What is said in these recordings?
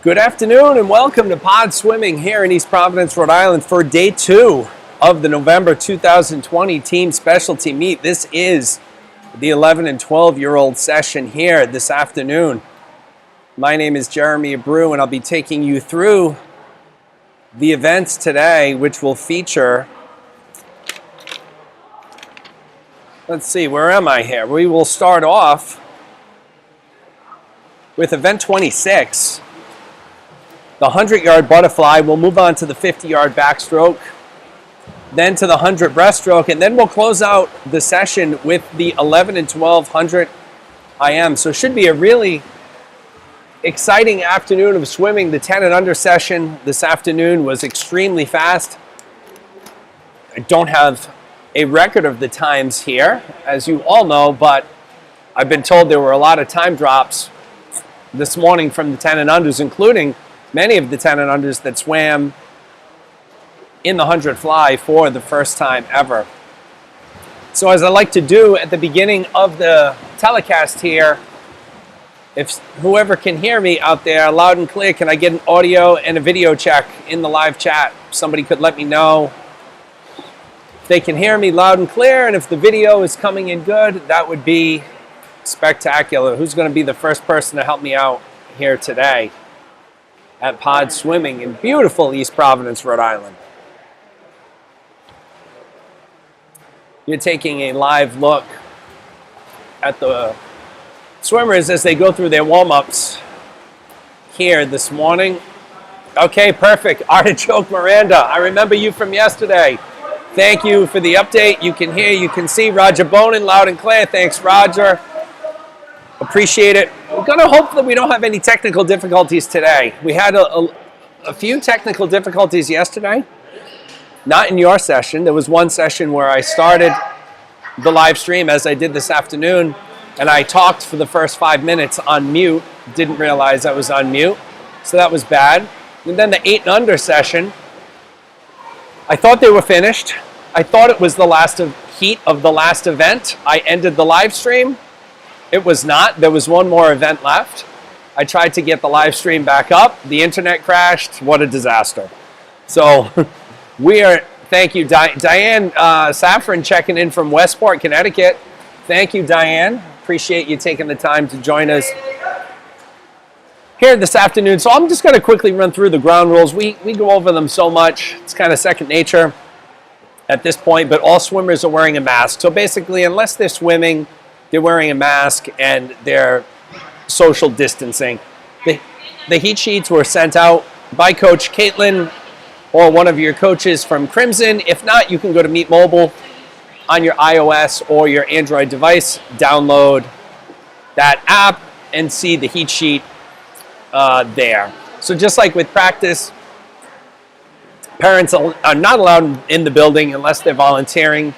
Good afternoon and welcome to Pod Swimming here in East Providence, Rhode Island for day 2 of the November 2020 team specialty meet. This is the 11 and 12-year-old session here this afternoon. My name is Jeremy Abreu and I'll be taking you through the events today, which will feature, let's see, where am I here? We will start off with event 26. The 100-yard butterfly. We'll move on to the 50-yard backstroke, then to the 100 breaststroke, and then we'll close out the session with the 11 and 12 100 IM. So it should be a really exciting afternoon of swimming. The 10 and under session this afternoon was extremely fast. I don't have a record of the times here, as you all know, but I've been told there were a lot of time drops this morning from the 10 and unders, including many of the 10 and unders that swam in the 100 fly for the first time ever. So as I like to do at the beginning of the telecast here, if whoever can hear me out there loud and clear, can I get an audio and a video check in the live chat? Somebody could let me know if they can hear me loud and clear, and if the video is coming in good, that would be spectacular. Who's going to be the first person to help me out here today at Pod Swimming in beautiful East Providence, Rhode Island? You're taking a live look at the swimmers as they go through their warm-ups here this morning. Okay, perfect. Artichoke Miranda, I remember you from yesterday. Thank you for the update. You can hear, you can see. Roger Bonin, loud and clear. Thanks, Roger. Appreciate it. We're going to hope that we don't have any technical difficulties today. We had a few technical difficulties yesterday. Not in your session. There was one session where I started the live stream as I did this afternoon, and I talked for the first 5 minutes on mute. Didn't realize I was on mute, so that was bad. And then the 8 and under session, I thought they were finished. I thought it was the last heat of the last event. I ended the live stream. It was not. There was one more event left. I tried to get the live stream back up. The internet crashed. What a disaster. So thank you, Diane Safran, checking in from Westport, Connecticut. Thank you, Diane. Appreciate you taking the time to join us here this afternoon. So I'm just going to quickly run through the ground rules. We go over them so much. It's kind of second nature at this point, but all swimmers are wearing a mask. So basically, unless they're swimming, they're wearing a mask and they're social distancing. The heat sheets were sent out by Coach Caitlin or one of your coaches from Crimson. If not, you can go to Meet Mobile on your iOS or your Android device, download that app and see the heat sheet there. So just like with practice, parents are not allowed in the building unless they're volunteering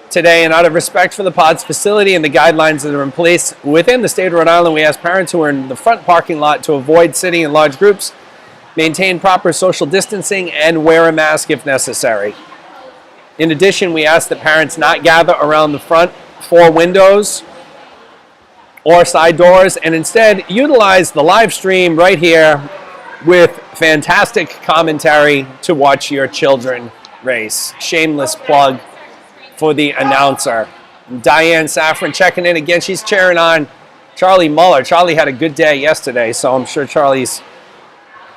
today, and out of respect for the Pod's facility and the guidelines that are in place within the state of Rhode Island, we ask parents who are in the front parking lot to avoid sitting in large groups, maintain proper social distancing, and wear a mask if necessary. In addition, we ask that parents not gather around the front 4 windows or side doors, and instead utilize the live stream right here with fantastic commentary to watch your children race. Shameless plug for the announcer. Diane Safran checking in again. She's cheering on Charlie Muller. Charlie had a good day yesterday, so I'm sure Charlie's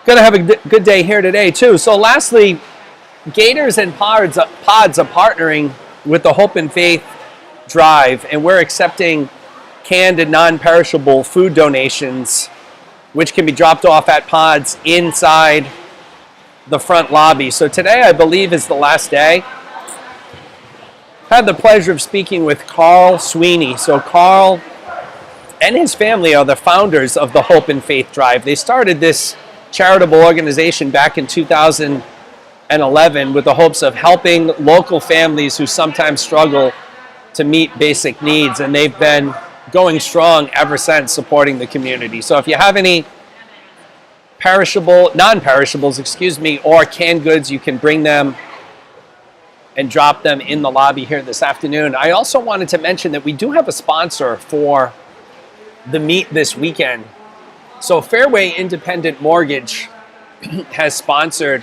going to have a good day here today too. So lastly, Gators and Pods are partnering with the Hope and Faith Drive, and we're accepting canned and non-perishable food donations, which can be dropped off at Pods inside the front lobby. So today, I believe, is the last day. Had the pleasure of speaking with Carl Sweeney. So Carl and his family are the founders of the Hope and Faith Drive. They started this charitable organization back in 2011 with the hopes of helping local families who sometimes struggle to meet basic needs, and they've been going strong ever since, supporting the community. So if you have any non-perishables, or canned goods, you can bring them and drop them in the lobby here this afternoon. I also wanted to mention that we do have a sponsor for the meet this weekend. So Fairway Independent Mortgage has sponsored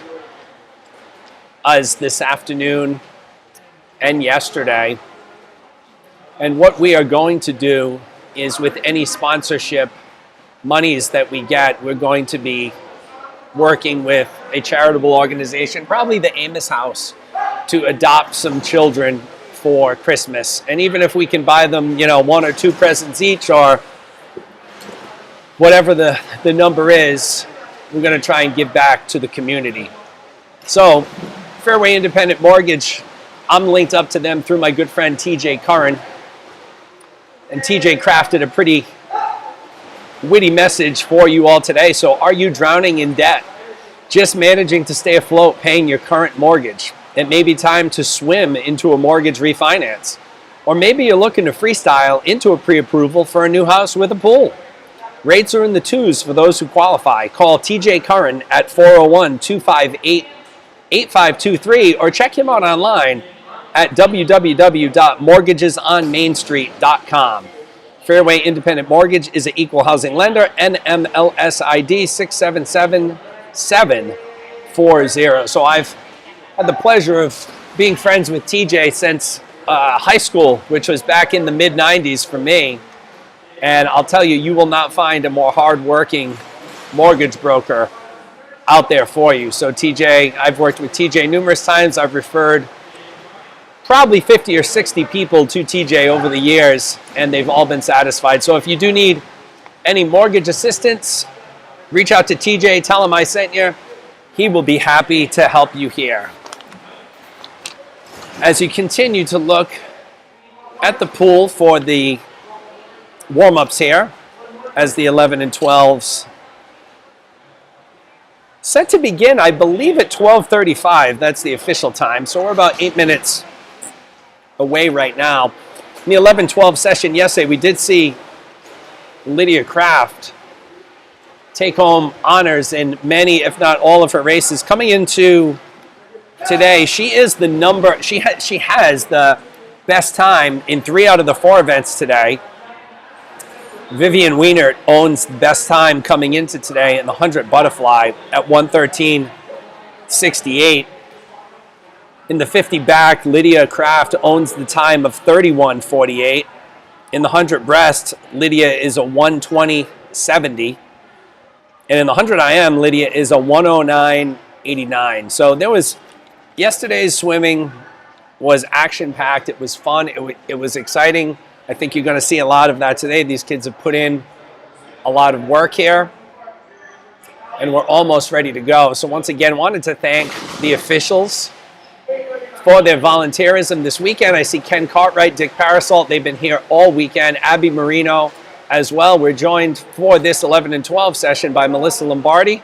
us this afternoon and yesterday. And what we are going to do is, with any sponsorship monies that we get, we're going to be working with a charitable organization, probably the Amos House, to adopt some children for Christmas. And even if we can buy them, 1 or 2 presents each, or whatever the number is, we're going to try and give back to the community. So Fairway Independent Mortgage, I'm linked up to them through my good friend TJ Curran. And TJ crafted a pretty witty message for you all today. So are you drowning in debt? Just managing to stay afloat paying your current mortgage? It may be time to swim into a mortgage refinance. Or maybe you're looking to freestyle into a pre-approval for a new house with a pool. Rates are in the 2s for those who qualify. Call TJ Curran at 401-258-8523 or check him out online at www.mortgagesonmainstreet.com. Fairway Independent Mortgage is an equal housing lender, NMLS ID 677740. So I've had the pleasure of being friends with TJ since high school, which was back in the mid-90s for me. And I'll tell you, you will not find a more hardworking mortgage broker out there for you. So TJ, I've worked with TJ numerous times. I've referred probably 50 or 60 people to TJ over the years, and they've all been satisfied. So if you do need any mortgage assistance, reach out to TJ, tell him I sent you. He will be happy to help you here. As you continue to look at the pool for the warm-ups here, as the 11 and 12s set to begin, I believe at 12:35. That's the official time. So we're about 8 minutes away right now. In the 11-12 session yesterday, we did see Lydia Kraft take home honors in many, if not all, of her races. Coming into today, she is the she has the best time in 3 out of the 4 events today. Vivian Wienert owns the best time coming into today in the 100 butterfly at 1:13.68. In the 50 back, Lydia Kraft owns the time of 31:48. In the 100 breast, Lydia is a 1:20.70. And in the 100 IM, Lydia is a 1:09.89. So yesterday's swimming was action-packed. It was fun. It was exciting. I think you're going to see a lot of that today. These kids have put in a lot of work here, and we're almost ready to go. So once again, wanted to thank the officials for their volunteerism this weekend. I see Ken Cartwright, Dick Parasol. They've been here all weekend. Abby Marino as well. We're joined for this 11 and 12 session by Melissa Lombardi,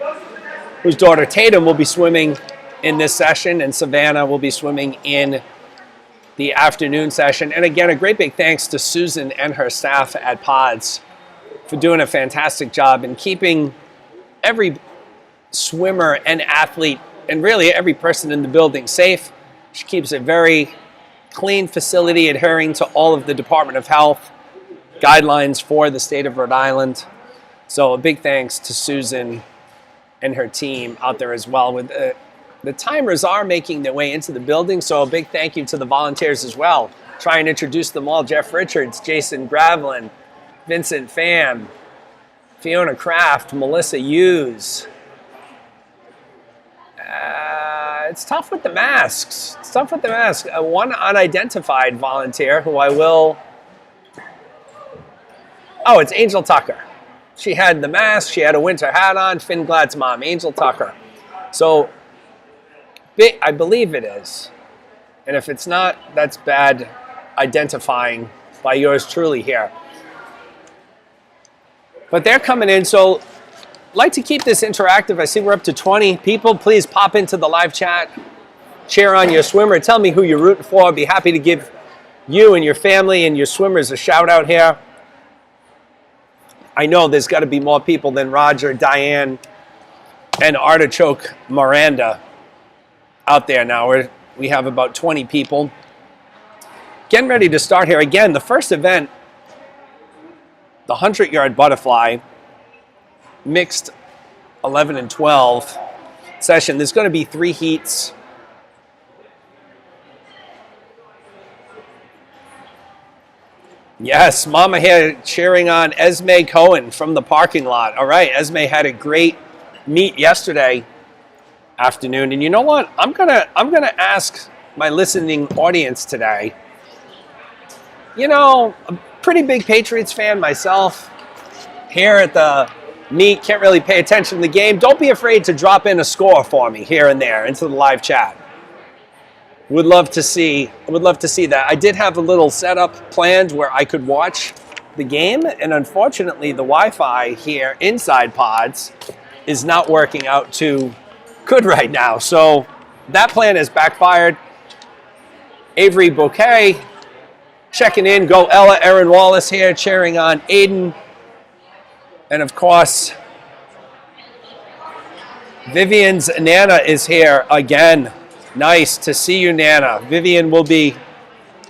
whose daughter Tatum will be swimming in this session, and Savannah will be swimming in the afternoon session. And again, a great big thanks to Susan and her staff at PODS for doing a fantastic job in keeping every swimmer and athlete, and really every person in the building, safe. She keeps a very clean facility, adhering to all of the Department of Health guidelines for the state of Rhode Island. So a big thanks to Susan and her team out there as well. With the timers are making their way into the building, so a big thank you to the volunteers as well. Try and introduce them all. Jeff Richards, Jason Gravlin, Vincent Pham, Fiona Kraft, Melissa Hughes. It's tough with the masks. One unidentified volunteer who I will... Oh, it's Angel Tucker. She had the mask. She had a winter hat on. Finn Glad's mom, Angel Tucker. So I believe it is. And if it's not, that's bad identifying by yours truly here. But they're coming in, so I'd like to keep this interactive. I see we're up to 20 people. Please pop into the live chat, cheer on your swimmer, tell me who you're rooting for. I'd be happy to give you and your family and your swimmers a shout out here. I know there's got to be more people than Roger, Diane, and Artichoke Miranda out there now. We have about 20 people. Getting ready to start here. Again, the first event, the 100-yard butterfly, mixed 11 and 12 session. There's going to be 3 heats. Yes, Mama here cheering on Esme Cohen from the parking lot. All right, Esme had a great meet yesterday afternoon, and you know what? I'm gonna ask my listening audience today. You know, a pretty big Patriots fan myself. Here at the meet, can't really pay attention to the game. Don't be afraid to drop in a score for me here and there into the live chat. Would love to see that. I did have a little setup planned where I could watch the game, and unfortunately the Wi-Fi here inside Pods is not working out too good right now. So that plan has backfired. Avery Bouquet checking in. Go Ella. Aaron Wallace here cheering on Aiden. And of course, Vivian's Nana is here again. Nice to see you, Nana. Vivian will be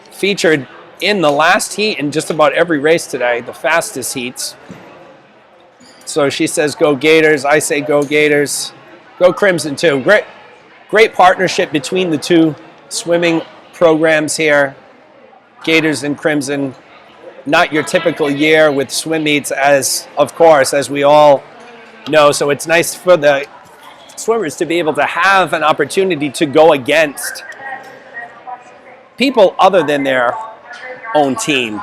featured in the last heat in just about every race today, the fastest heats. So she says, go Gators. I say go Gators. Go Crimson too. Great partnership between the two swimming programs here. Gators and Crimson. Not your typical year with swim meets, as of course, as we all know. So it's nice for the swimmers to be able to have an opportunity to go against people other than their own team.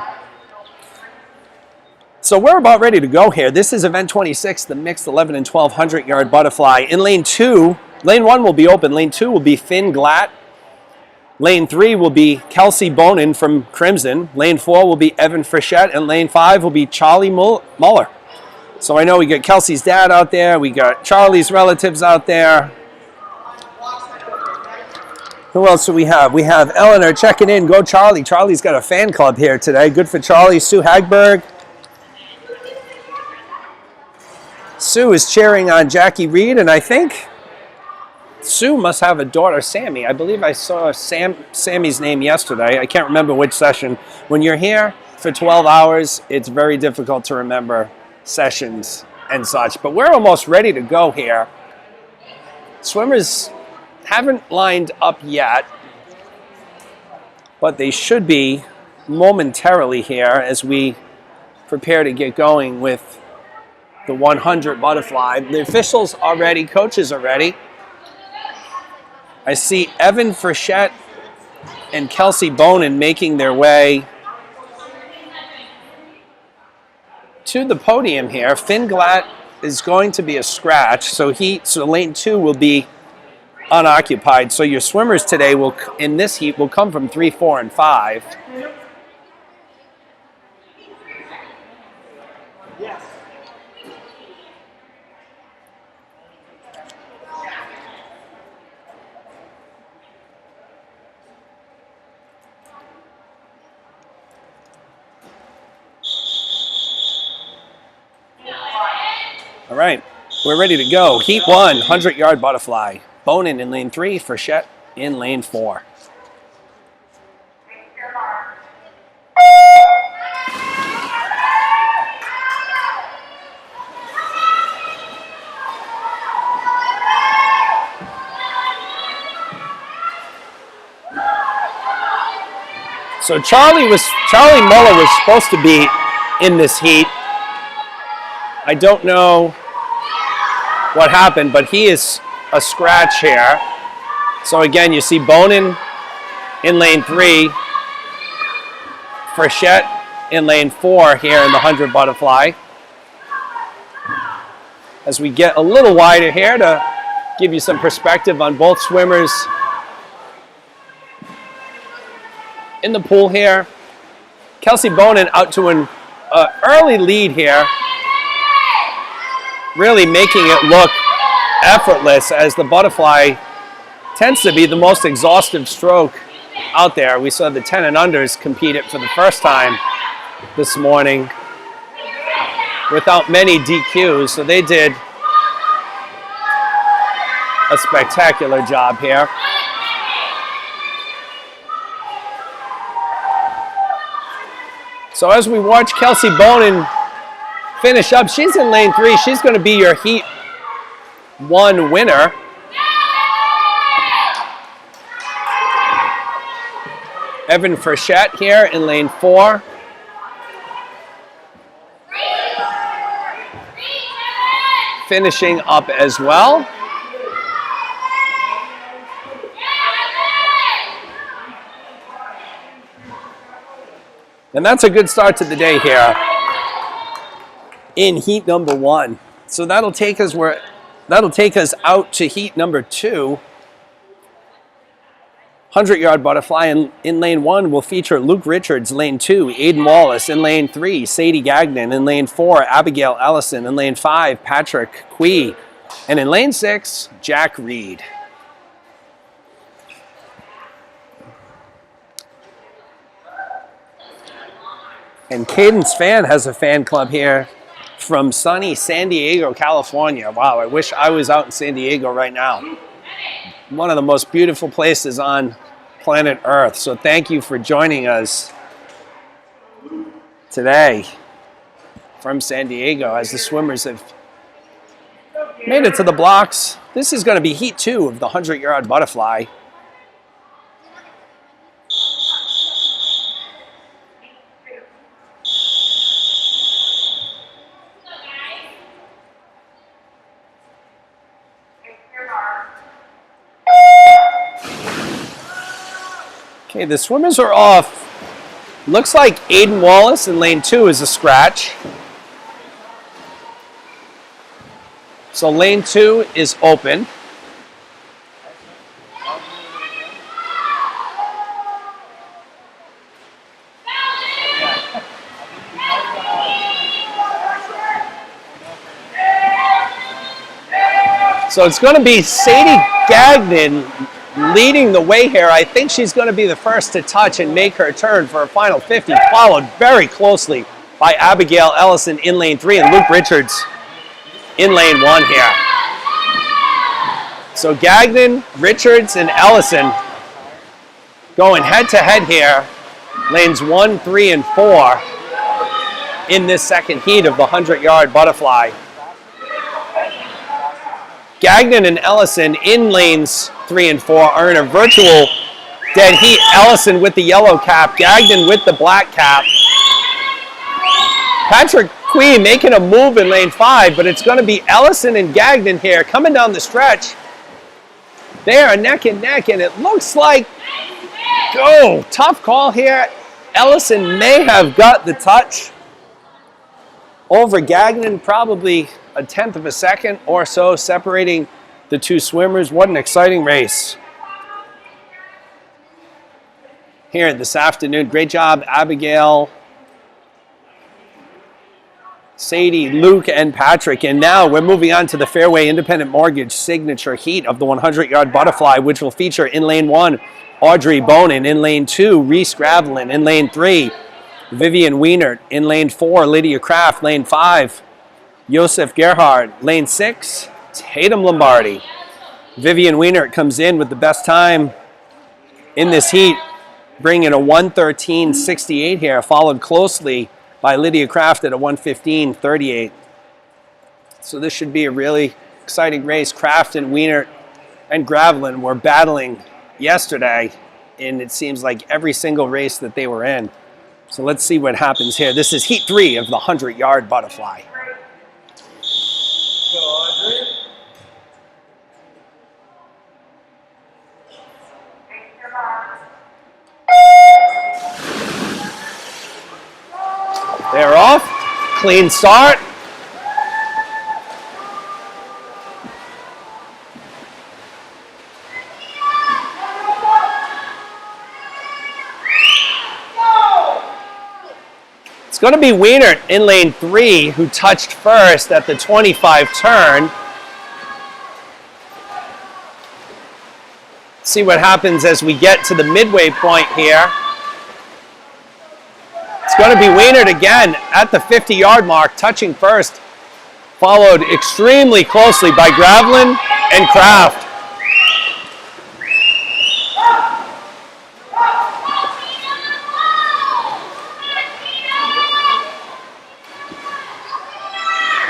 So we're about ready to go here. This is event 26, the mixed 11 and 1200 yard butterfly. In lane 2, lane 1 will be open. Lane 2 will be Finn Glatt. Lane 3 will be Kelsey Bonin from Crimson. Lane 4 will be Evan Frechette. And lane 5 will be Charlie Muller. So I know we got Kelsey's dad out there. We got Charlie's relatives out there. Who else do we have? We have Eleanor checking in. Go Charlie. Charlie's got a fan club here today. Good for Charlie. Sue Hagberg. Sue is cheering on Jackie Reed, and I think Sue must have a daughter, Sammy. I believe I saw Sammy's name yesterday. I can't remember which session. When you're here for 12 hours, it's very difficult to remember sessions and such. But we're almost ready to go here. Swimmers haven't lined up yet, but they should be momentarily here as we prepare to get going with the 100 butterfly. The officials are ready, coaches are ready. I see Evan Frechette and Kelsey Bonin making their way to the podium here. Finn Glatt is going to be a scratch, so lane 2 will be unoccupied. So your swimmers today in this heat will come from 3, 4, and 5. All right, we're ready to go. Heat 1, 100-yard butterfly. Bonin in lane 3, Frechette in lane 4. So Charlie Muller was supposed to be in this heat. I don't know what happened, but he is a scratch here. So again, you see Bonin in lane 3, Frechette in lane 4 here in the 100 butterfly. As we get a little wider here to give you some perspective on both swimmers in the pool here. Kelsey Bonin out to an early lead here, really making it look effortless, as the butterfly tends to be the most exhaustive stroke out there. We saw the 10 and unders compete it for the first time this morning without many DQs, so they did a spectacular job here. So as we watch Kelsey Bonin finish up. She's in lane 3. She's going to be your Heat 1 winner. Evan Frechette here in lane 4. Finishing up as well. And that's a good start to the day here in heat number 1. So that'll take us out to heat number 2. 100-yard butterfly in lane 1 will feature Luke Richards. Lane 2, Aiden Wallace. In lane 3, Sadie Gagnon. In lane 4, Abigail Ellison. In lane 5, Patrick Quee. And in lane 6, Jack Reed. And Cadence Fan has a fan club here from sunny San Diego, California. Wow, I wish I was out in San Diego right now. One of the most beautiful places on planet Earth. So thank you for joining us today from San Diego as the swimmers have made it to the blocks. This is going to be heat 2 of the 100-yard butterfly. Okay, the swimmers are off. Looks like Aiden Wallace in lane 2 is a scratch. So lane 2 is open. So it's going to be Sadie Gagnon leading the way here. I think she's going to be the first to touch and make her turn for a final 50, followed very closely by Abigail Ellison in lane 3 and Luke Richards in lane 1 here. So Gagnon, Richards, and Ellison going head-to-head here, lanes 1, 3, and 4 in this second heat of the 100-yard butterfly. Gagnon and Ellison in lanes 3 and 4 are in a virtual dead heat. Ellison with the yellow cap, Gagnon with the black cap. Patrick Quee making a move in lane 5, but it's going to be Ellison and Gagnon here coming down the stretch. They are neck and neck, and it looks like, tough call here. Ellison may have got the touch over Gagnon, probably a tenth of a second or so separating the two swimmers. What an exciting race here this afternoon. Great job, Abigail, Sadie, Luke, and Patrick. And now we're moving on to the Fairway Independent Mortgage signature heat of the 100-yard butterfly, which will feature in lane 1, Audrey Bonin. In lane 2, Reese Gravelin. In lane 3, Vivian Wienert. In lane 4, Lydia Kraft. Lane 5, Josef Gerhard. Lane 6, Tatum Lombardi. Vivian Wienert comes in with the best time in this heat, bringing a 1:13.68 here, followed closely by Lydia Kraft at a 1:15.38. So this should be a really exciting race. Kraft and Wienert and Gravelin were battling yesterday, and it seems like every single race that they were in. So let's see what happens here. This is heat 3 of the 100-yard butterfly. They're off. Clean start. It's going to be Wienert in lane 3 who touched first at the 25 turn. See what happens as we get to the midway point here. It's going to be Wienert again at the 50-yard mark, touching first, followed extremely closely by Gravelin and Kraft.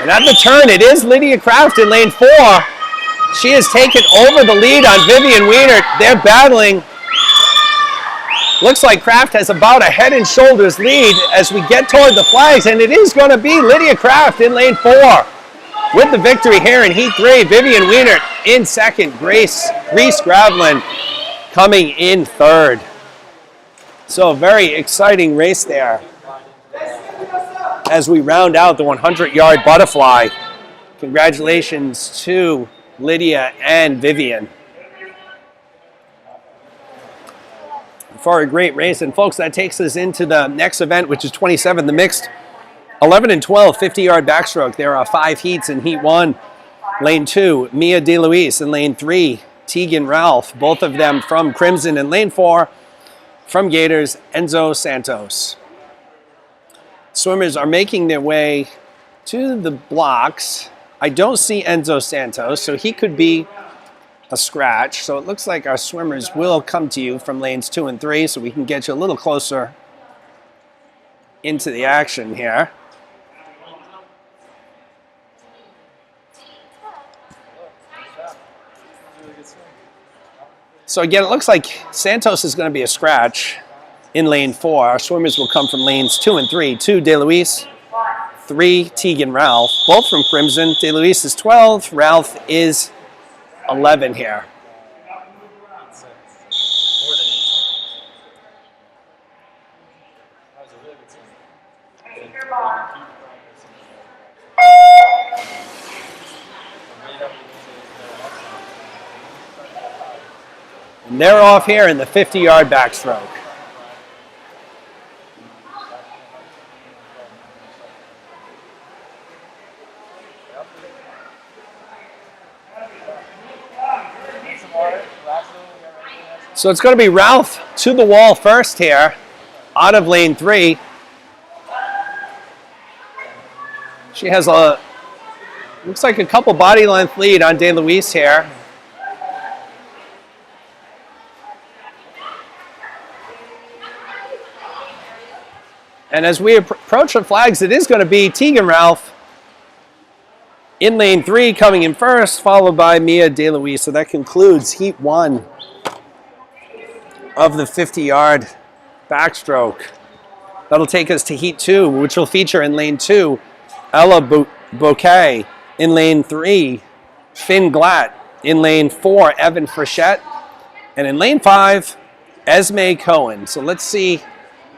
And at the turn, it is Lydia Kraft in lane 4. She has taken over the lead on Vivian Weiner. They're battling. Looks like Kraft has about a head and shoulders lead as we get toward the flags, and it is going to be Lydia Kraft in lane 4 with the victory here in Heat 3. Vivian Weiner in second, Reese Gravlin coming in third. So a very exciting race there as we round out the 100-yard butterfly. Congratulations to Lydia and Vivian for a great race. And folks, that takes us into the next event, which is 27, the mixed 11 and 12 50-yard backstroke. There are 5 heats in Heat 1. Lane 2, Mia DeLuise. In lane 3, Tegan Ralph, both of them from Crimson. In lane 4, from Gators, Enzo Santos. Swimmers are making their way to the blocks. I don't see Enzo Santos, so he could be a scratch. So it looks like our swimmers will come to you from lanes 2 and 3, so we can get you a little closer into the action here. So again, it looks like Santos is going to be a scratch in lane 4. Our swimmers will come from lanes 2 and 3. 2, DeLuise. 3, Tegan Ralph, both from Crimson. DeLuise is 12, Ralph is 11 here. And they're off here in the 50-yard backstroke. So it's going to be Ralph to the wall first here, out of lane 3. She has looks like a couple body length lead on DeLuise here. And as we approach the flags, it is going to be Tegan Ralph in lane 3 coming in first, followed by Mia DeLuise. So that concludes Heat 1 of the 50-yard backstroke. That'll take us to Heat 2, which will feature in lane 2, Ella Bouquet. In lane 3, Finn Glatt. In lane 4, Evan Frechette. And in lane 5, Esme Cohen. So let's see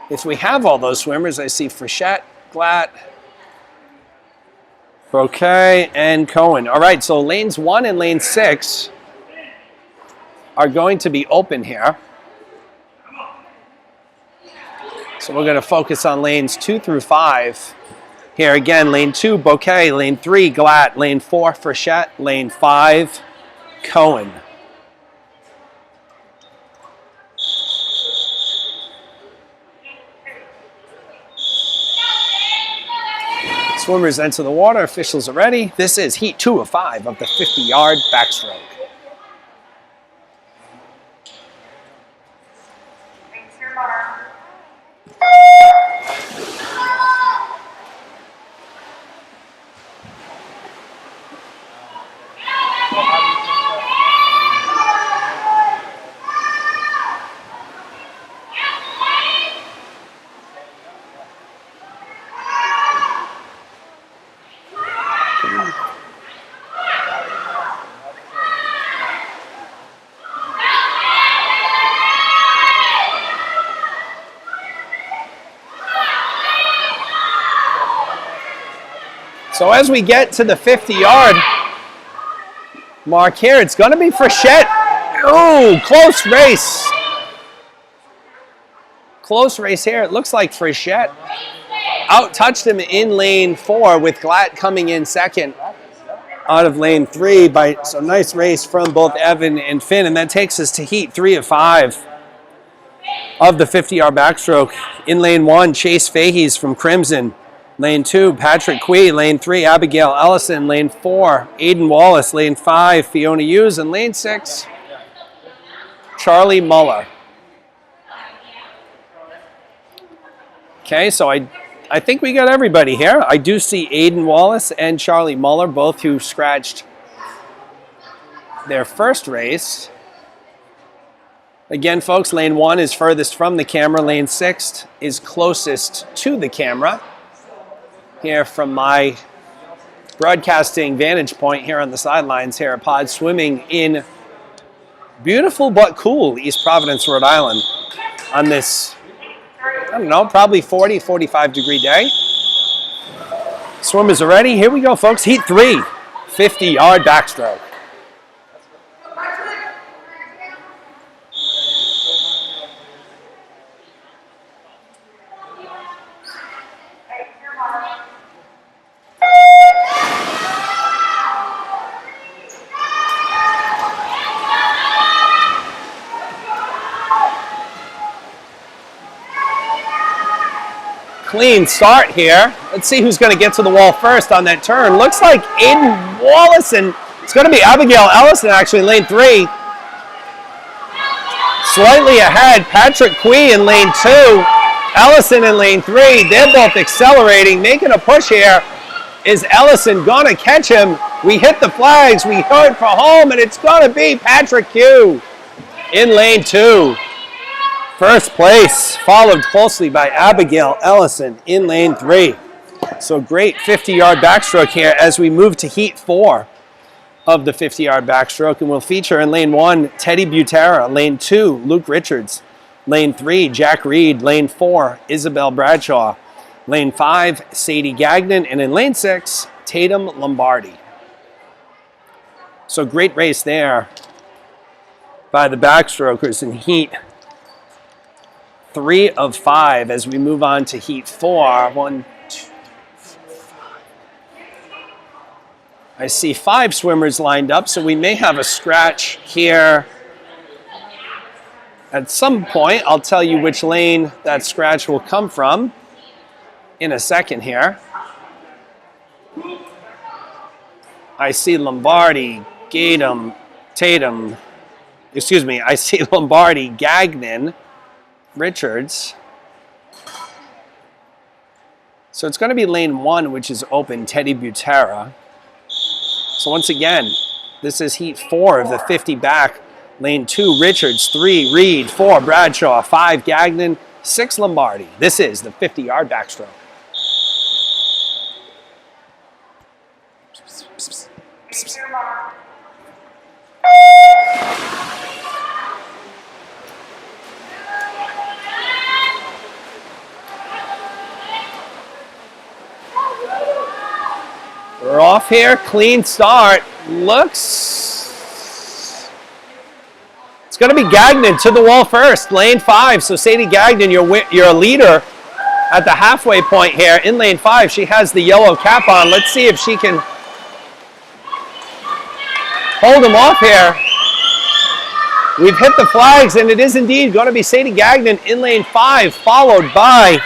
if we have all those swimmers. I see Frechette, Glatt, Bouquet, and Cohen. All right, so lanes 1 and lane 6 are going to be open here. So we're going to focus on lanes 2 through 5. Here again, lane 2, Bouquet, lane 3, Glatt, lane 4, Frechette, lane 5, Cohen. Swimmers enter the water, officials are ready. This is Heat 2 of 5 of the 50-yard backstroke. So as we get to the 50-yard mark here, it's going to be Frechette. Oh, close race. Close race here. It looks like Frechette out-touched him in lane 4 with Glatt coming in second out of lane 3. So nice race from both Evan and Finn. And that takes us to Heat 3 of 5 of the 50-yard backstroke. In lane 1, Chase Fahey's from Crimson. Lane 2, Patrick Quee. Lane 3, Abigail Ellison. Lane 4, Aiden Wallace. Lane 5, Fiona Hughes. And lane 6, Charlie Muller. Okay, so I I think we got everybody here. I do see Aiden Wallace and Charlie Muller, both who scratched their first race. Again, folks, lane 1 is furthest from the camera. Lane 6 is closest to the camera. Here from my broadcasting vantage point here on the sidelines here at Pod, swimming in beautiful but cool East Providence, Rhode Island on this, I don't know, probably 40, 45 degree day. Swimmers are ready. Here we go, folks. Heat 3, 50-yard backstroke. Clean start here. Let's see who's going to get to the wall first on that turn. Looks like Aiden Wallace, and it's going to be Abigail Ellison actually in lane 3. Slightly ahead, Patrick Quee in lane 2. Ellison in lane 3. They're both accelerating, making a push here. Is Ellison going to catch him? We hit the flags. We heard for home, and it's going to be Patrick Quee in lane 2. First place, followed closely by Abigail Ellison in lane 3. So great 50-yard backstroke here as we move to heat 4 of the 50-yard backstroke. And we'll feature in lane 1, Teddy Butera. Lane 2, Luke Richards. Lane 3, Jack Reed. Lane 4, Isabel Bradshaw. Lane 5, Sadie Gagnon. And in lane 6, Tatum Lombardi. So great race there by the backstrokers in heat 3 of 5 as we move on to heat 4. 1, 2, 4, 5. I see 5 swimmers lined up, so we may have a scratch here at some point. I'll tell you which lane that scratch will come from in a second here. I see Lombardi, Tatum, I see Lombardi, Gagnon, Richards. So it's going to be lane 1, which is open, Teddy Butera. So once again, this is heat 4 of the 50 back. Lane 2, Richards. 3, Reed. 4, Bradshaw. 5, Gagnon. 6, Lombardi. This is the 50-yard backstroke. We're off here, clean start. Looks, it's going to be Gagnon to the wall first, lane 5. So Sadie Gagnon, your leader at the halfway point here in lane 5. She has the yellow cap on. Let's see if she can hold him off here. We've hit the flags, and it is indeed going to be Sadie Gagnon in lane 5, followed by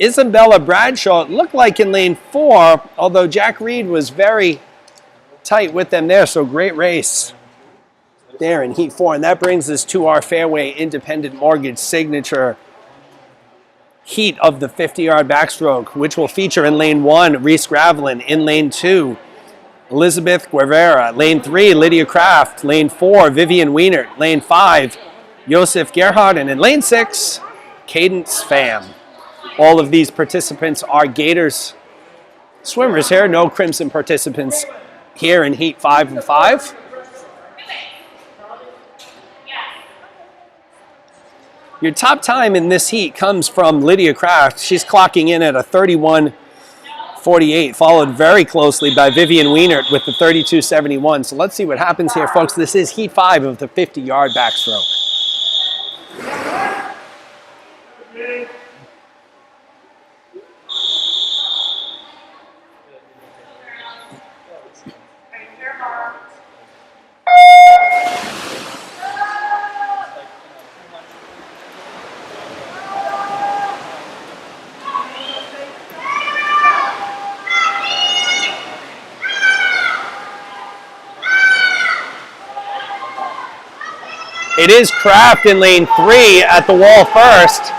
Isabella Bradshaw. It looked like in lane 4, although Jack Reed was very tight with them there. So great race there in heat 4. And that brings us to our Fairway Independent Mortgage signature heat of the 50-yard backstroke, which will feature in lane 1, Reese Gravelin. In lane 2, Elizabeth Guevara. Lane 3, Lydia Kraft. Lane 4, Vivian Wienert. Lane 5, Josef Gerhard. And in lane 6, Cadence Pham. All of these participants are Gators swimmers here. No Crimson participants here in heat 5 and 5. Your top time in this heat comes from Lydia Kraft. She's clocking in at a 31:48, followed very closely by Vivian Wienert with the 32:71. So let's see what happens here, folks. This is heat 5 of the 50-yard backstroke. It is Kraft in lane 3 at the wall first.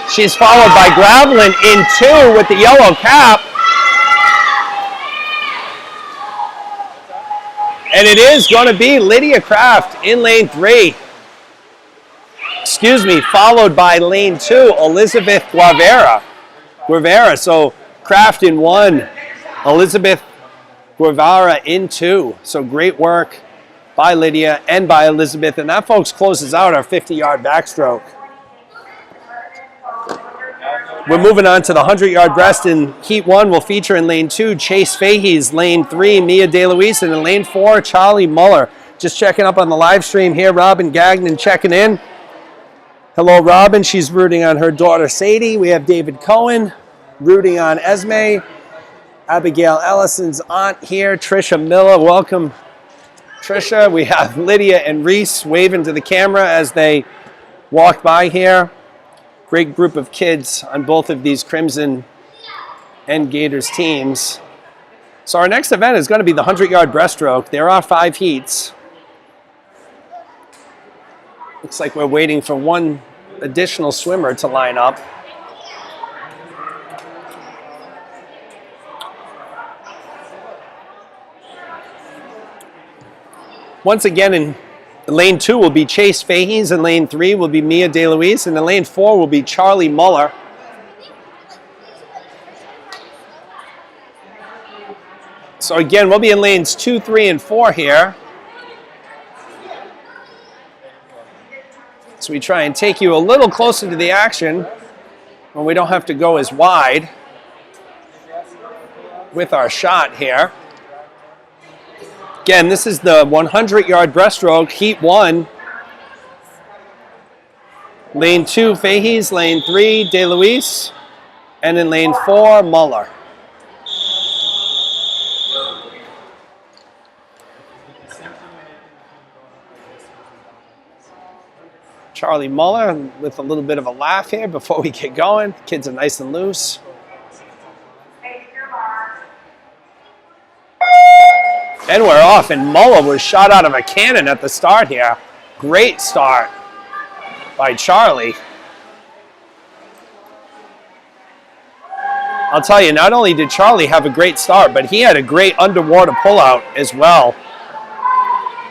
She's followed by Gravelin in 2 with the yellow cap. And it is going to be Lydia Kraft in lane 3. Excuse me, followed by lane 2, Elizabeth Guevara. So Kraft in 1, Elizabeth Guevara in 2. So great work by Lydia and by Elizabeth. And that, folks, closes out our 50-yard backstroke. We're moving on to the 100-yard breast in Heat 1. Will feature in lane 2, Chase Fahey's, lane 3, Mia DeLuise, and in lane 4, Charlie Muller. Just checking up on the live stream here. Robin Gagnon checking in. Hello, Robin. She's rooting on her daughter, Sadie. We have David Cohen rooting on Esme. Abigail Ellison's aunt here. Trisha Miller, welcome, Trisha. We have Lydia and Reese waving to the camera as they walk by here. Great group of kids on both of these Crimson and Gators teams. So our next event is going to be the 100-yard breaststroke. There are 5 heats. Looks like we're waiting for one additional swimmer to line up. Once again, in lane 2 will be Chase Fahey's, in lane 3 will be Mia DeLuise, and in lane 4 will be Charlie Muller. So again, we'll be in lanes 2, 3, and 4 here. So we try and take you a little closer to the action when we don't have to go as wide with our shot here. Again, this is the 100-yard breaststroke, Heat 1. Lane 2, Fahey's, lane 3, DeLuise, and in lane 4, Muller. Charlie Muller with a little bit of a laugh here before we get going. Kids are nice and loose. And we're off, and Muller was shot out of a cannon at the start here. Great start by Charlie. I'll tell you, not only did Charlie have a great start, but he had a great underwater pullout as well.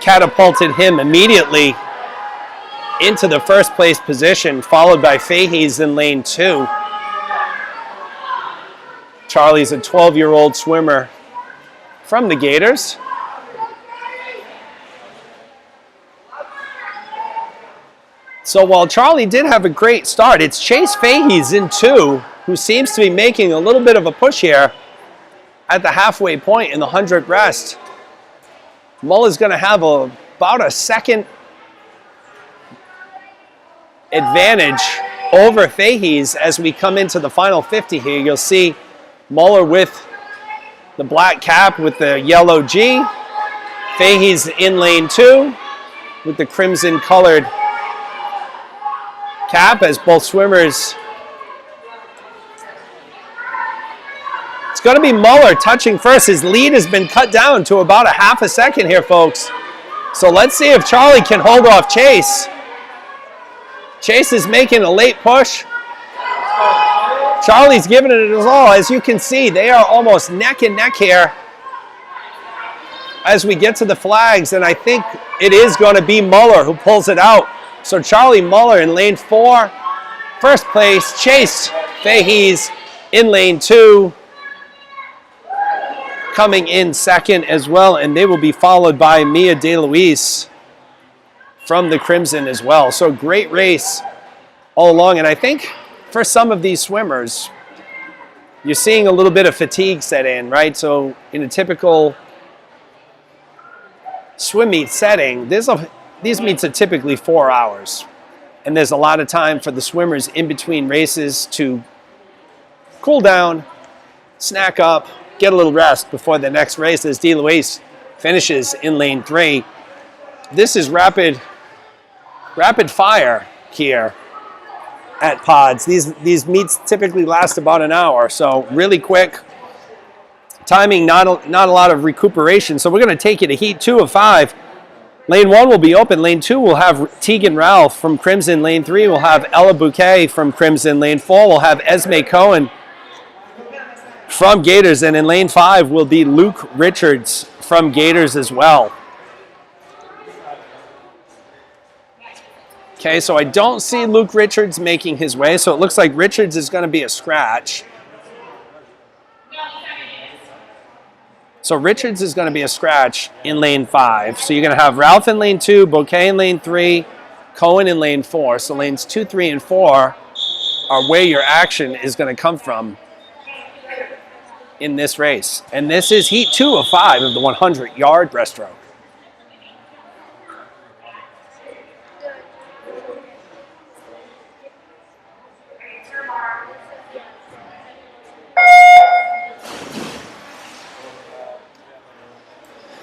Catapulted him immediately into the first place position, followed by Fahey's in lane 2. Charlie's a 12-year-old swimmer from the Gators. So while Charlie did have a great start, it's Chase Fahey's in 2 who seems to be making a little bit of a push here at the halfway point in the 100 breast. Muller's going to have about a second advantage over Fahey's as we come into the final 50 here. You'll see Muller with the black cap with the yellow G. Fahey's in lane 2 with the crimson colored cap as both swimmers. It's going to be Muller touching first. His lead has been cut down to about a half a second here, folks. So let's see if Charlie can hold off Chase. Chase is making a late push. Charlie's giving it his all. As you can see, they are almost neck and neck here as we get to the flags, and I think it is going to be Muller who pulls it out. So Charlie Muller in lane 4, first place. Chase Fahey's in lane 2, coming in second as well, and they will be followed by Mia DeLuise from the Crimson as well. So great race all along, and I think for some of these swimmers, you're seeing a little bit of fatigue set in, right? So in a typical swim meet setting, these meets are typically 4 hours, and there's a lot of time for the swimmers in between races to cool down, snack up, get a little rest before the next race as DeLuise finishes in lane 3. This is rapid fire here at Pods. These meets typically last about an hour, so really quick. Timing, not a lot of recuperation. So we're going to take you to Heat 2 of 5. Lane 1 will be open. Lane 2 will have Tegan Ralph from Crimson. Lane 3 will have Ella Bouquet from Crimson. Lane 4 will have Esme Cohen from Gators. And in Lane 5 will be Luke Richards from Gators as well. Okay, so I don't see Luke Richards making his way, so it looks like Richards is going to be a scratch. So Richards is going to be a scratch in lane 5. So you're going to have Ralph in lane 2, Bouquet in lane 3, Cohen in lane 4. So lanes 2, 3, and 4 are where your action is going to come from in this race. And this is heat 2 of 5 of the 100-yard breaststroke.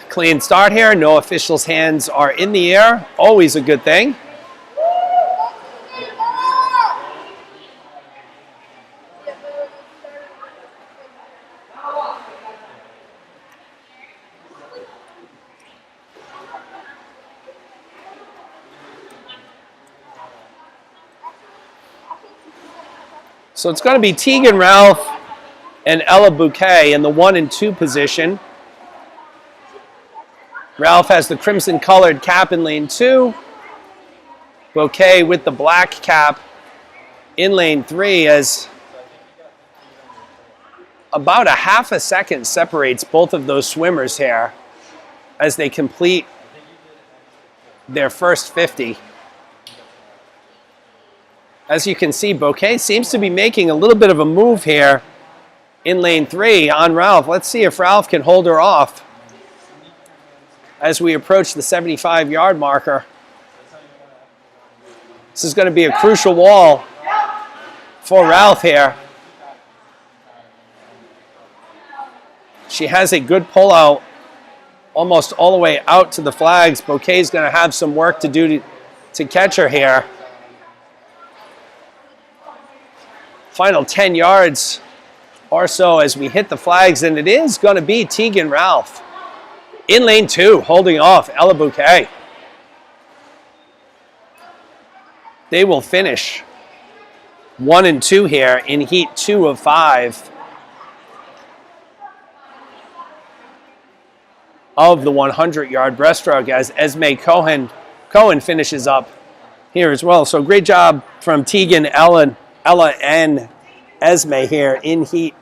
Clean start here. No officials' hands are in the air. Always a good thing. So it's going to be Tegan Ralph and Ella Bouquet in the 1 and 2 position. Ralph has the crimson-colored cap in lane 2. Bouquet with the black cap in lane 3, as about a half a second separates both of those swimmers here as they complete their first 50. As you can see, Bouquet seems to be making a little bit of a move here in lane 3 on Ralph. Let's see if Ralph can hold her off as we approach the 75-yard marker. This is going to be a crucial wall for Ralph here. She has a good pullout almost all the way out to the flags. Bouquet's going to have some work to do to catch her here. Final 10 yards or so as we hit the flags, and it is going to be Tegan Ralph in lane 2, holding off Ella Bouquet. They will finish 1 and 2 here in heat 2 of 5 of the 100-yard breaststroke, as Esme Cohen finishes up here as well. So great job from Tegan, Ella, and Esme here in heat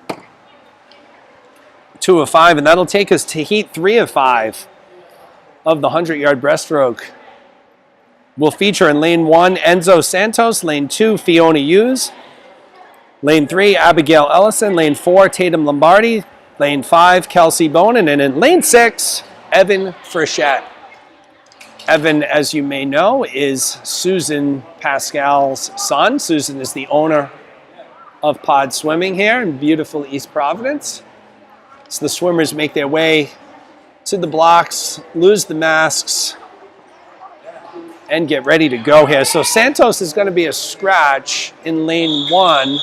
2 of 5, and that'll take us to heat 3 of 5 of the 100-yard breaststroke. We'll feature in lane 1 Enzo Santos, lane 2 Fiona Hughes, lane 3 Abigail Ellison, lane 4 Tatum Lombardi, lane 5 Kelsey Bonin, and in lane 6 Evan Frechette. Evan, as you may know, is Susan Pascal's son. Susan is the owner of Pod Swimming here in beautiful East Providence. So the swimmers make their way to the blocks, lose the masks, and get ready to go here. So Santos is going to be a scratch in lane 1.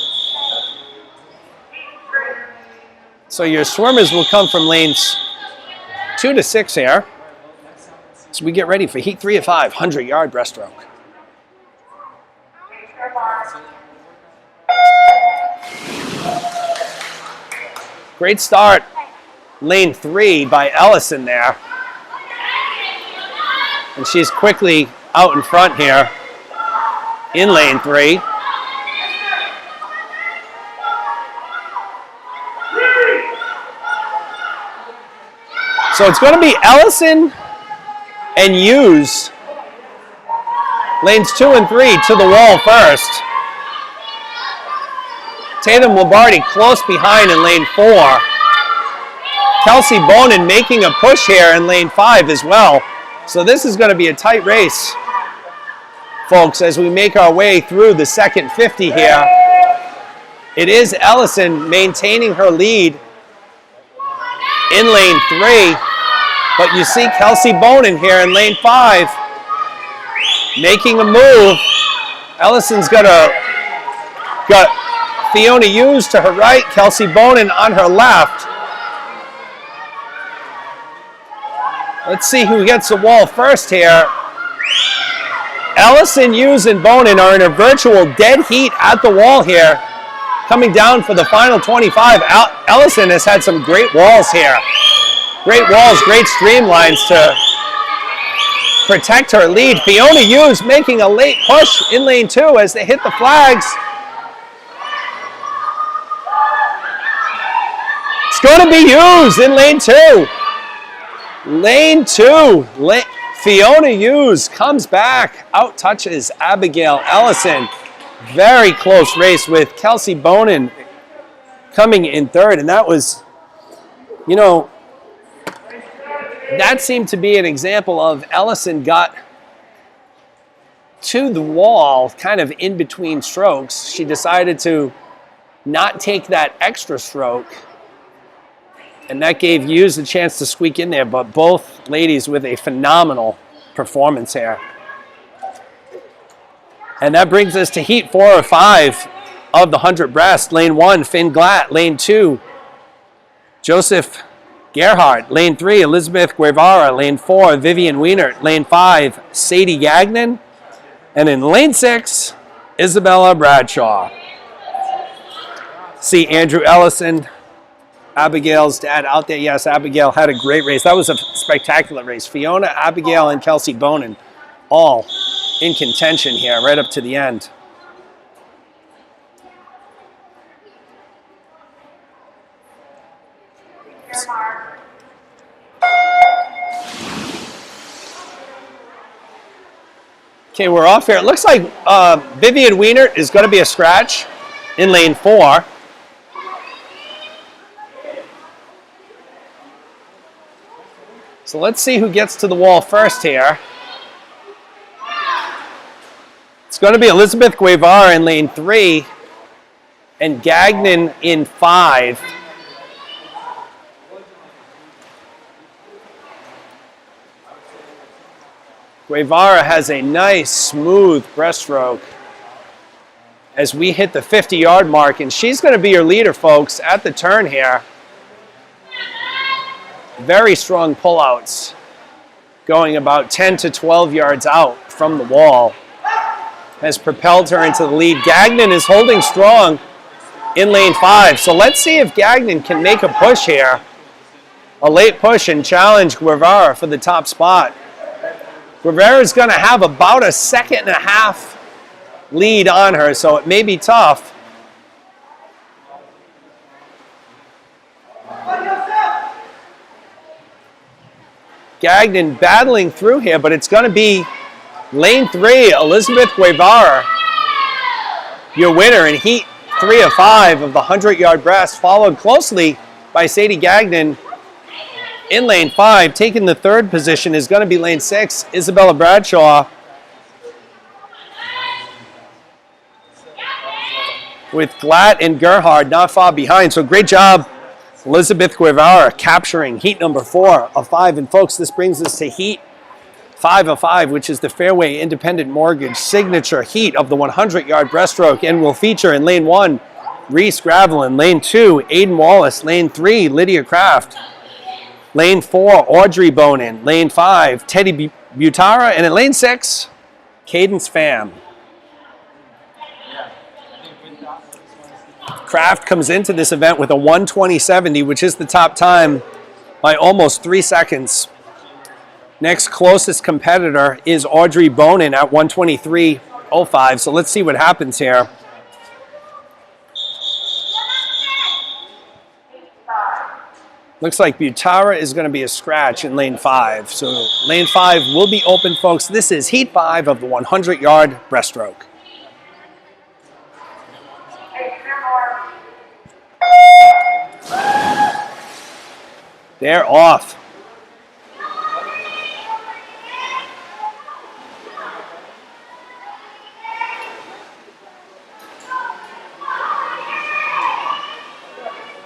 So your swimmers will come from lanes 2 to 6 here. So we get ready for heat 3 of 5, 100-yard breaststroke. Great start. Lane 3 by Ellison there. And she's quickly out in front here in lane 3. So it's going to be Ellison and Hughes, lanes 2 and 3, to the wall first. Tatum Lombardi close behind in lane 4. Kelsey Bonin making a push here in lane 5 as well. So this is going to be a tight race, folks, as we make our way through the second 50 here. It is Ellison maintaining her lead in lane 3, but you see Kelsey Bonin here in lane 5 making a move. Ellison's got Fiona Hughes to her right, Kelsey Bonin on her left. Let's see who gets the wall first here. Ellison, Hughes, and Bonin are in a virtual dead heat at the wall here. Coming down for the final 25. Ellison has had some great walls here. Great walls, great streamlines to protect her lead. Fiona Hughes making a late push in lane 2 as they hit the flags. It's going to be Hughes in lane 2. Lane 2. Fiona Hughes comes back, out touches Abigail Ellison. Very close race with Kelsey Bonin coming in third. And that was, you know, that seemed to be an example of Ellison got to the wall kind of in between strokes. She decided to not take that extra stroke, and that gave Hughes a chance to squeak in there, but both ladies with a phenomenal performance here. And that brings us to heat 4 or 5 of the 100 breast. Lane 1, Finn Glatt. Lane 2, Joseph Gerhardt. Lane 3, Elizabeth Guevara. Lane 4, Vivian Wienert. Lane 5, Sadie Gagnon. And in lane 6, Isabella Bradshaw. See Andrew Ellison, Abigail's dad, out there. Yes, Abigail had a great race. That was a spectacular race. Fiona, Abigail, and Kelsey Bonin all in contention here right up to the end. Okay, we're off here. It looks like Vivian Wienert is going to be a scratch in lane 4. So let's see who gets to the wall first here. It's going to be Elizabeth Guevara in lane 3 and Gagnon in 5. Guevara has a nice, smooth breaststroke as we hit the 50-yard mark, and she's going to be your leader, folks, at the turn here. Very strong pullouts, going about 10 to 12 yards out from the wall, has propelled her into the lead. Gagnon is holding strong in lane 5. So let's see if Gagnon can make a push here. A late push and challenge Guevara for the top spot. Guevara is going to have about a 1.5 seconds lead on her, so it may be tough. Gagnon battling through here, but it's going to be lane 3, Elizabeth Guevara, your winner in heat 3 of 5 of the 100-yard breast, followed closely by Sadie Gagnon in lane 5. Taking the third position is going to be lane 6, Isabella Bradshaw, with Glatt and Gerhard not far behind. So great job, Elizabeth Guevara, capturing heat number 4 of 5. And folks, this brings us to heat 5 of 5, which is the Fairway Independent Mortgage signature heat of the 100-yard breaststroke, and will feature in lane 1, Reese Gravelin. Lane 2, Aiden Wallace. Lane 3, Lydia Kraft. Lane 4, Audrey Bonin. Lane 5, Teddy Butara. And in lane 6, Cadence Pham. Kraft comes into this event with a 1:20.70, which is the top time by almost 3 seconds. Next closest competitor is Audrey Bonin at 1:23.05. So let's see what happens here. Looks like Butara is going to be a scratch in lane 5. So lane 5 will be open, folks. This is heat 5 of the 100-yard breaststroke. They're off.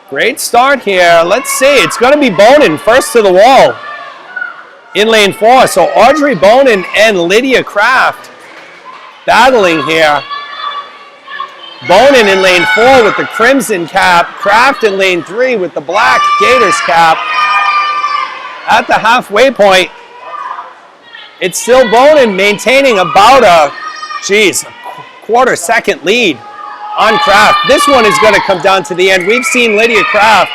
Great start here. Let's see. It's going to be Bonin first to the wall in lane 4. So Audrey Bonin and Lydia Kraft battling here. Bonin in lane 4 with the crimson cap. Kraft in lane 3 with the black Gators cap. at the halfway point. It's still Bonin maintaining about a quarter second lead on Kraft. This one is going to come down to the end. We've seen Lydia Kraft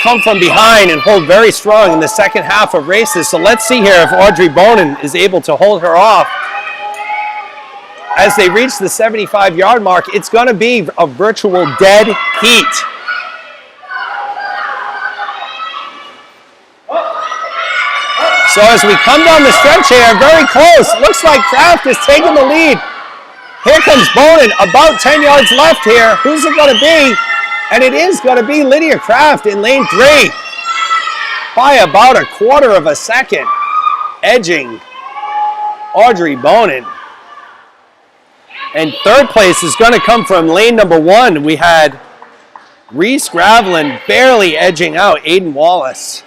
come from behind and hold very strong in the second half of races. So let's see here if Audrey Bonin is able to hold her off. As they reach the 75-yard mark, it's going to be a virtual dead heat. So as we come down the stretch here, very close. Looks like Kraft is taking the lead. Here comes Bonin, about 10 yards left here. Who's it going to be? And it is going to be Lydia Kraft in lane 3 by about a quarter of a second, edging Audrey Bonin. And third place is going to come from lane number 1. We had Reese Gravelin barely edging out Aiden Wallace,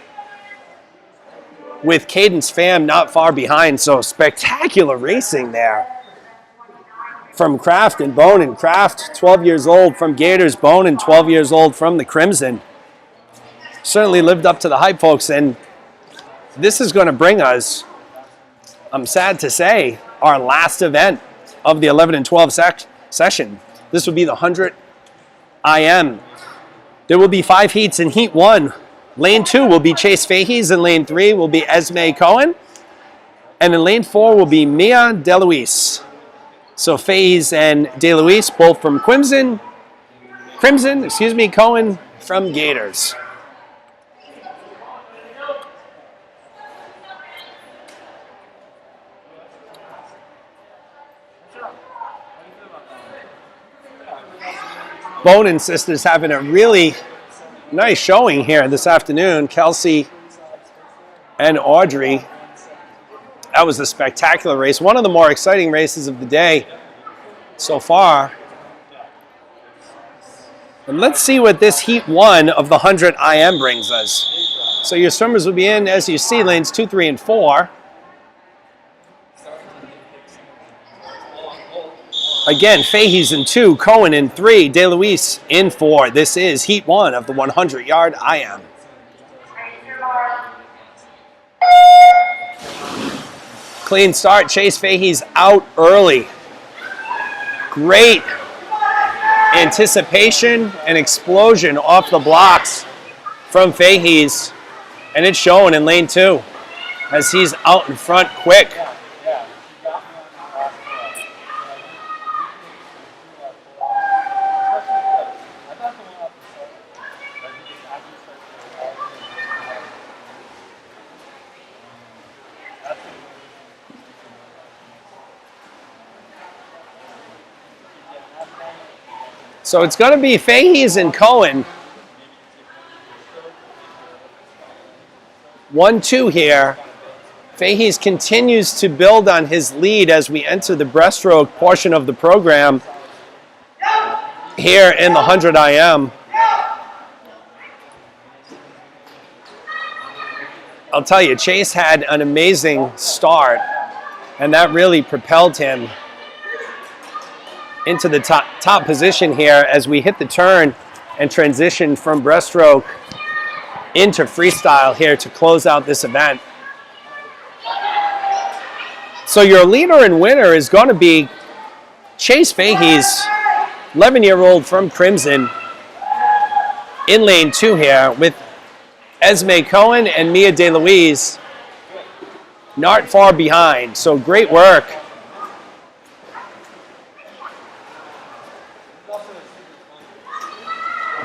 with Cadence Pham not far behind. So spectacular racing there from Kraft and Bonin. Kraft, 12 years old from Gators. Bonin, 12 years old from the Crimson. Certainly lived up to the hype, folks. And this is going to bring us, I'm sad to say, our last event of the 11 and 12 session. This will be the 100 IM. There will be 5 heats in Heat 1. Lane 2 will be Chase Fahey's, and lane 3 will be Esme Cohen. And in lane 4 will be Mia DeLuise. So Fahey's and DeLuise, both from Crimson, Cohen from Gators. Bonin sisters having a really nice showing here this afternoon. Kelsey and Audrey. That was a spectacular race. One of the more exciting races of the day so far. And let's see what this Heat 1 of the 100 IM brings us. So your swimmers will be in, as you see, lanes 2, 3, and 4. Again, Fahey's in 2, Cohen in 3, DeLuise in 4. This is Heat 1 of the 100-yard IM. Clean start. Chase Fahey's out early. Great anticipation and explosion off the blocks from Fahey's. And it's showing in lane 2 as he's out in front quick. So it's going to be Fahey's and Cohen. 1-2 here. Fahey's continues to build on his lead as we enter the breaststroke portion of the program here in the 100 IM. I'll tell you, Chase had an amazing start, and that really propelled him into the top position here as we hit the turn and transition from breaststroke into freestyle here to close out this event. So your leader and winner is going to be Chase Fahey's 11-year-old from Crimson in lane 2 here, with Esme Cohen and Mia DeLuise not far behind. So great work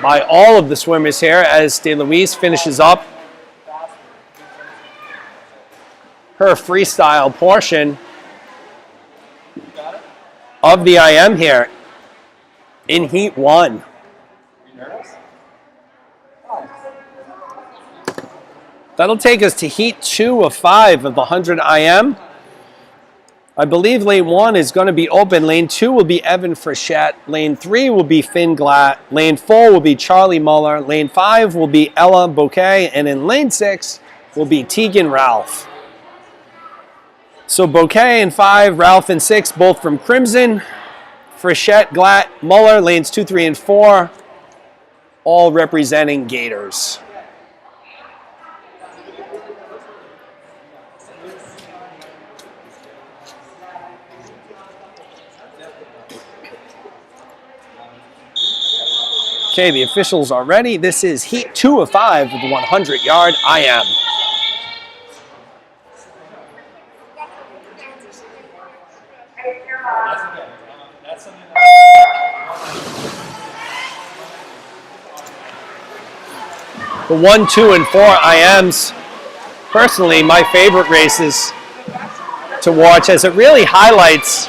by all of the swimmers here as DeLuise finishes up her freestyle portion of the IM here in Heat 1. That'll take us to Heat 2 of 5 of the 100 IM. I believe lane 1 is going to be open. Lane 2 will be Evan Frechette. Lane 3 will be Finn Glatt. Lane 4 will be Charlie Muller. Lane 5 will be Ella Bouquet. And in lane 6 will be Tegan Ralph. So Bouquet in 5, Ralph in 6, both from Crimson. Frechette, Glatt, Muller, lanes 2, 3, and 4, all representing Gators. Okay, the officials are ready. This is heat 2 of 5 of the 100-yard IM. The 1, 2, and 4 IMs, personally, my favorite races to watch, as it really highlights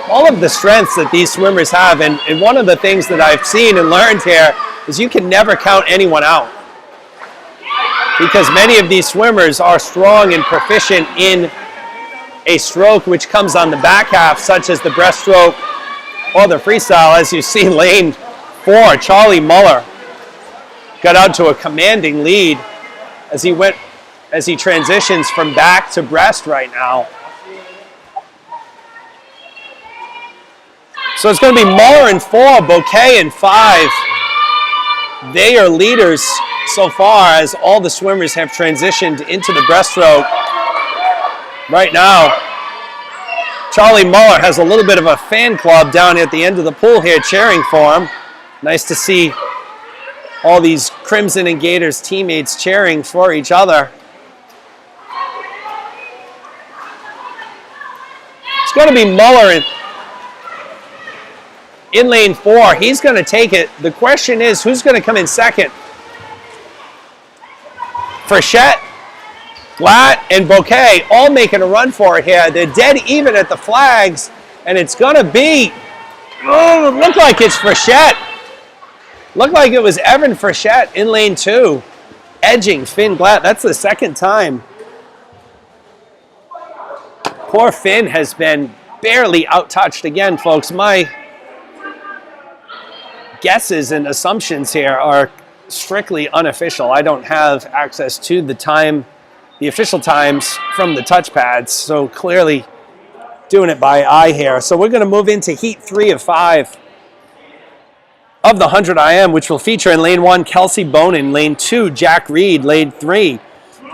all of the strengths that these swimmers have. And one of the things that I've seen and learned here is you can never count anyone out, because many of these swimmers are strong and proficient in a stroke which comes on the back half, such as the breaststroke or the freestyle. As you see, lane 4, Charlie Muller, got out to a commanding lead as he transitions from back to breast right now. So it's going to be Muller in 4, Bouquet in 5. They are leaders so far as all the swimmers have transitioned into the breaststroke. Right now, Charlie Muller has a little bit of a fan club down at the end of the pool here cheering for him. Nice to see all these Crimson and Gators teammates cheering for each other. It's going to be Muller in lane 4. He's going to take it. The question is, who's going to come in second? Frechette, Glatt, and Bouquet all making a run for it here. They're dead even at the flags, and it's going to be, look like it's Frechette. Looked like it was Evan Frechette in lane 2, edging Finn Glatt. That's the second time. Poor Finn has been barely outtouched again, folks. My guesses and assumptions here are strictly unofficial. I don't have access to the official times from the touchpads, so clearly doing it by eye here. So we're going to move into heat 3 of 5 of the 100 IM, which will feature in lane 1, Kelsey Bonin, lane 2, Jack Reed, lane 3,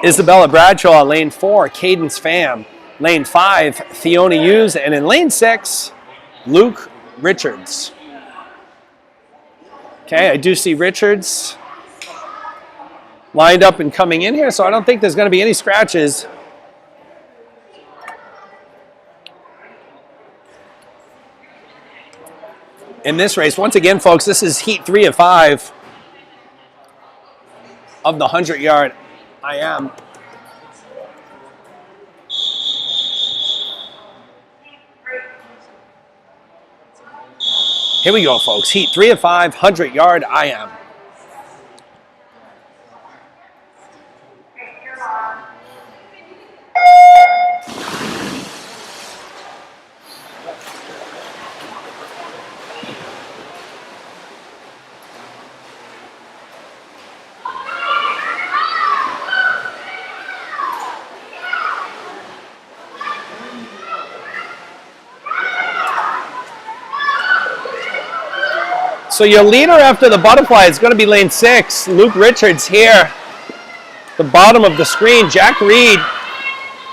Isabella Bradshaw, lane 4, Cadence Pham, lane 5, Fiona Hughes, and in lane 6, Luke Richards. Okay, I do see Richards lined up and coming in here, so I don't think there's going to be any scratches. In this race, once again, folks, this is heat 3 of 5 of the 100-yard IM. Here we go, folks. Heat 3 of 5, 100-yard IM. So your leader after the butterfly is going to be lane 6, Luke Richards here, the bottom of the screen. Jack Reed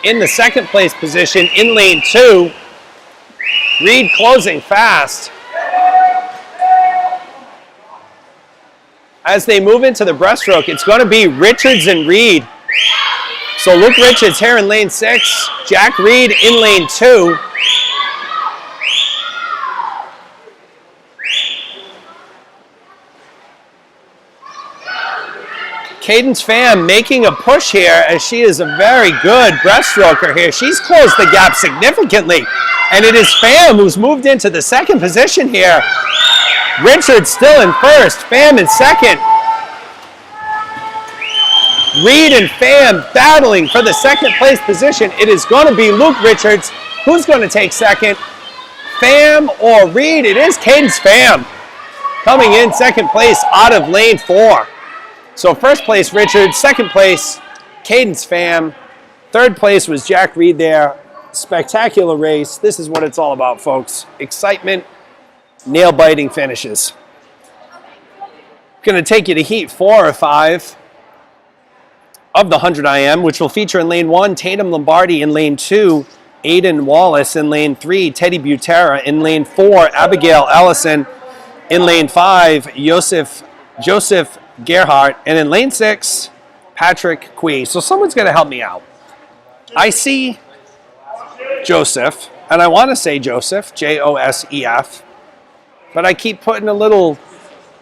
in the second place position in lane 2. Reed closing fast. As they move into the breaststroke, it's going to be Richards and Reed. So Luke Richards here in lane 6, Jack Reed in lane 2. Cadence Pham making a push here, as she is a very good breaststroker here. She's closed the gap significantly, and it is Pham who's moved into the second position here. Richards still in first, Pham in second. Reed and Pham battling for the second place position. It is going to be Luke Richards. Who's going to take second? Pham or Reed? It is Cadence Pham coming in second place out of lane 4. So first place, Richards. Second place, Cadence Pham. Third place was Jack Reed there. Spectacular race. This is what it's all about, folks. Excitement, nail-biting finishes. Going to take you to heat 4 or 5 of the 100 IM, which will feature in lane 1, Tatum Lombardi. In lane 2, Aiden Wallace. In lane 3, Teddy Butera. In lane 4, Abigail Ellison. In lane 5, Joseph Gerhardt. And in lane 6, Patrick Quee. So someone's going to help me out. I see Joseph, and I want to say Joseph, Josef, but I keep putting a little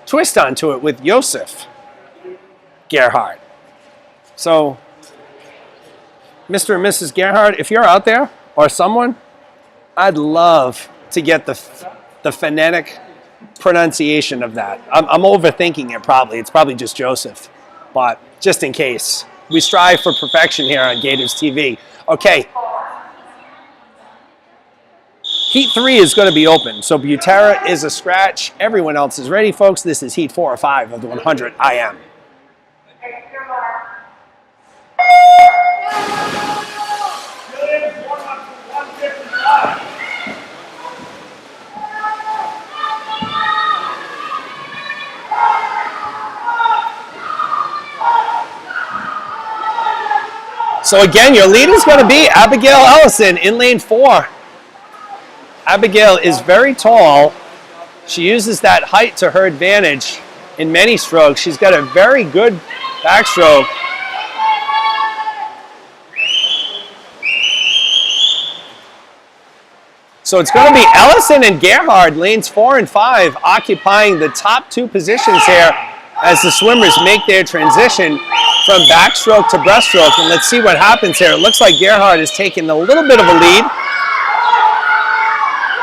twist onto it with Joseph Gerhardt. So, Mr. and Mrs. Gerhardt, if you're out there, or someone, I'd love to get the phonetic pronunciation of that. I'm overthinking it probably. It's probably just Joseph, but just in case. We strive for perfection here on Gators TV. Okay. Heat 3 is going to be open, so Butera is a scratch. Everyone else is ready, folks. This is Heat 4 or 5 of the 100 IM. So again, your lead is going to be Abigail Ellison in lane 4. Abigail is very tall. She uses that height to her advantage in many strokes. She's got a very good backstroke. So it's going to be Ellison and Gerhard, lanes 4 and 5, occupying the top 2 positions here as the swimmers make their transition from backstroke to breaststroke. And let's see what happens here. It looks like Gerhard is taking a little bit of a lead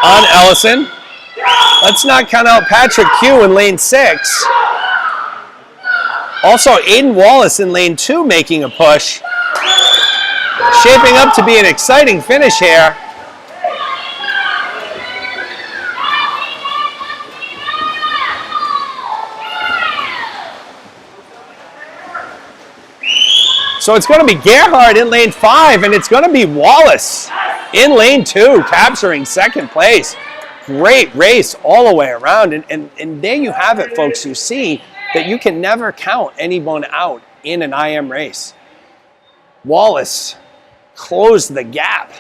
on Ellison. Let's not count out Patrick Q in lane 6. Also, Aiden Wallace in lane 2 making a push. Shaping up to be an exciting finish here. So it's going to be Gerhard in lane 5, and it's going to be Wallace in lane 2, capturing second place. Great race all the way around. And there you have it, folks. You see that you can never count anyone out in an IM race. Wallace closed the gap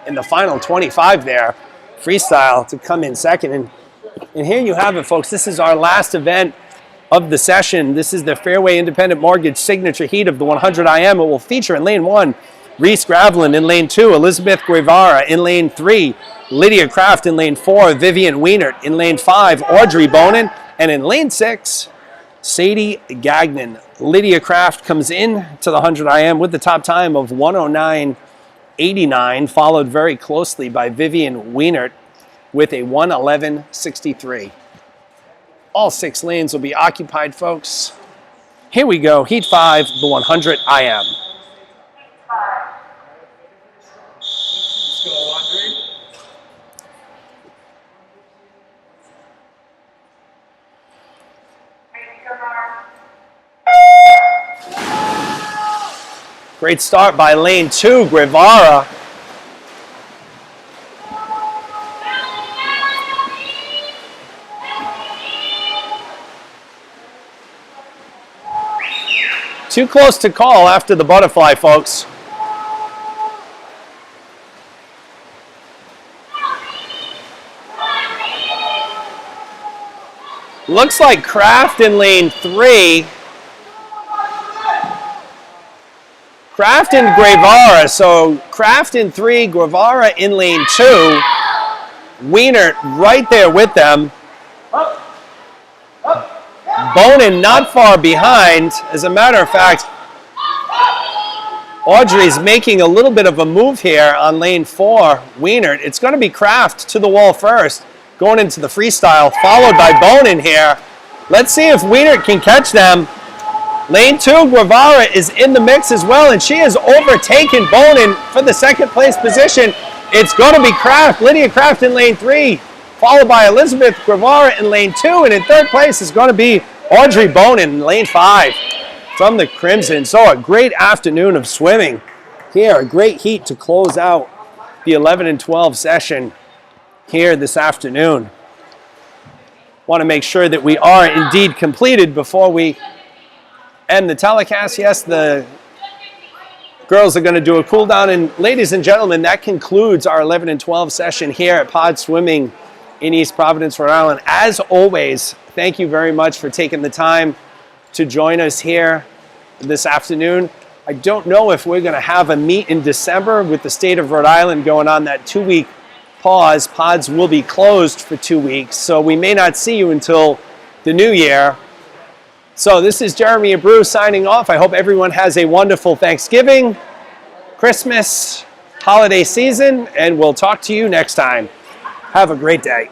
in the final 25 there. Freestyle to come in second. And here you have it, folks. This is our last event of the session. This is the Fairway Independent Mortgage Signature Heat of the 100 IM. It will feature in lane 1, Reese Gravelin. In lane 2, Elizabeth Guevara. In lane 3, Lydia Kraft. In lane 4, Vivian Wienert. In lane 5, Audrey Bonin. And in lane 6, Sadie Gagnon. Lydia Kraft comes in to the 100 IM with the top time of 109.89, followed very closely by Vivian Wienert with a 111.63. All 6 lanes will be occupied, folks. Here we go, Heat 5, the 100 IM. Let's go, Audrey. Great start by lane 2, Guevara. Too close to call after the butterfly, folks. Looks like Kraft in lane 3. Kraft and Guevara. So Kraft in 3, Guevara in lane 2. Wienert right there with them. Bonin not far behind. As a matter of fact, Audrey's making a little bit of a move here on lane 4, Wienert. It's going to be Kraft to the wall first, going into the freestyle, followed by Bonin here. Let's see if Wienert can catch them. Lane 2, Guevara is in the mix as well, and she has overtaken Bonin for the second place position. It's going to be Kraft, Lydia Kraft in lane 3. Followed by Elizabeth Guevara in lane 2, and in third place is going to be Audrey Bonin in lane 5 from the Crimson. So a great afternoon of swimming here, a great heat to close out the 11 and 12 session here this afternoon. Want to make sure that we are indeed completed before we end the telecast. Yes, the girls are going to do a cool down, and ladies and gentlemen, that concludes our 11 and 12 session here at Pod Swimming in East Providence, Rhode Island. As always, thank you very much for taking the time to join us here this afternoon. I don't know if we're going to have a meet in December with the state of Rhode Island going on that 2-week pause. Pods will be closed for 2 weeks, so we may not see you until the new year. So this is Jeremy Abreu signing off. I hope everyone has a wonderful Thanksgiving, Christmas, holiday season, and we'll talk to you next time. Have a great day.